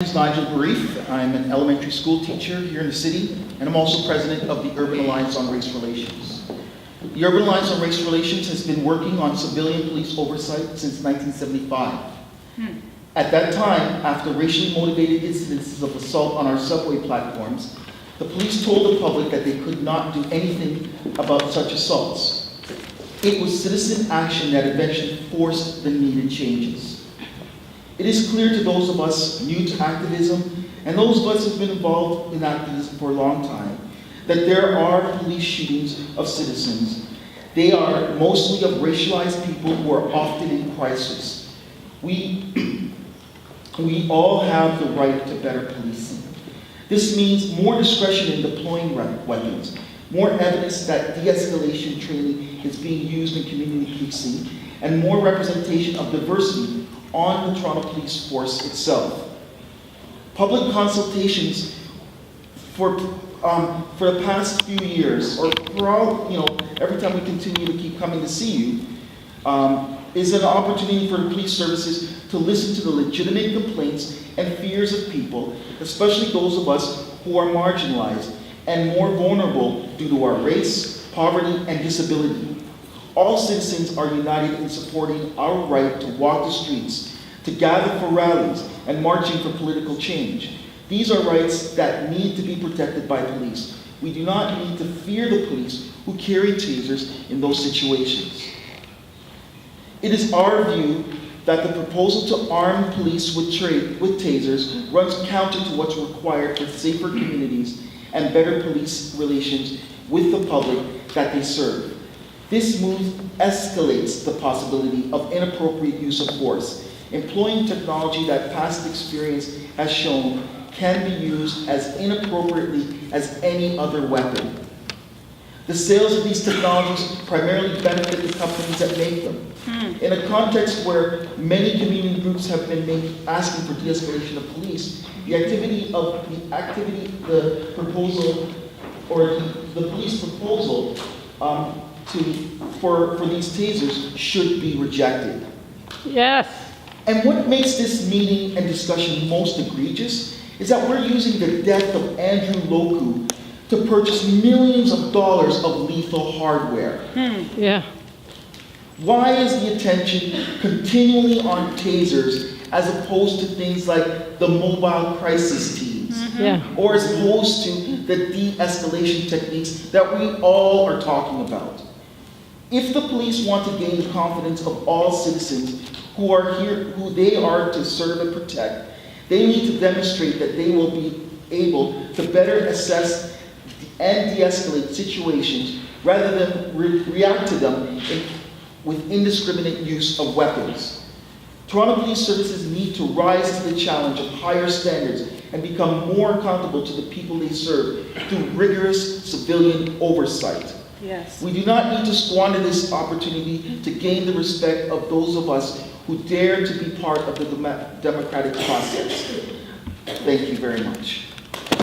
My name is Nigel Barriffe. I'm an elementary school teacher here in the city, and I'm also president of the Urban Alliance on Race Relations. The Urban Alliance on Race Relations has been working on civilian police oversight since 1975. At that time, after racially motivated incidences of assault on our subway platforms, the police told the public that they could not do anything about such assaults. It was citizen action that eventually forced the needed changes. It is clear to those of us new to activism, and those of us who have been involved in activism for a long time, that there are police shootings of citizens. They are mostly of racialized people who are often in crisis. We all have the right to better policing. This means more discretion in deploying weapons, more evidence that de-escalation training is being used in community policing, and more representation of diversity on the Toronto Police Force itself. Public consultations for the past few years, or for all, every time we continue to keep coming to see you, is an opportunity for the police services to listen to the legitimate complaints and fears of people, especially those of us who are marginalized and more vulnerable due to our race, poverty, and disability. All citizens are united in supporting our right to walk the streets, to gather for rallies, and marching for political change. These are rights that need to be protected by police. We do not need to fear the police who carry tasers in those situations. It is our view that the proposal to arm police with tasers runs counter to what's required for safer communities and better police relations with the public that they serve. This move escalates the possibility of inappropriate use of force, employing technology that past experience has shown can be used as inappropriately as any other weapon. The sales of these technologies primarily benefit the companies that make them. In a context where many community groups have been asking for de-escalation of police, the police proposal for these tasers should be rejected. Yes. And what makes this meeting and discussion most egregious is that we're using the death of Andrew Loku to purchase millions of dollars of lethal hardware. Yeah. Why is the attention continually on tasers as opposed to things like the mobile crisis teams? Yeah. Or as opposed to the de-escalation techniques that we all are talking about? If the police want to gain the confidence of all citizens who are here, who they are to serve and protect, they need to demonstrate that they will be able to better assess and de-escalate situations rather than react to them with indiscriminate use of weapons. Toronto Police Services need to rise to the challenge of higher standards and become more accountable to the people they serve through rigorous civilian oversight. Yes. We do not need to squander this opportunity to gain the respect of those of us who dare to be part of the democratic process. Thank you very much.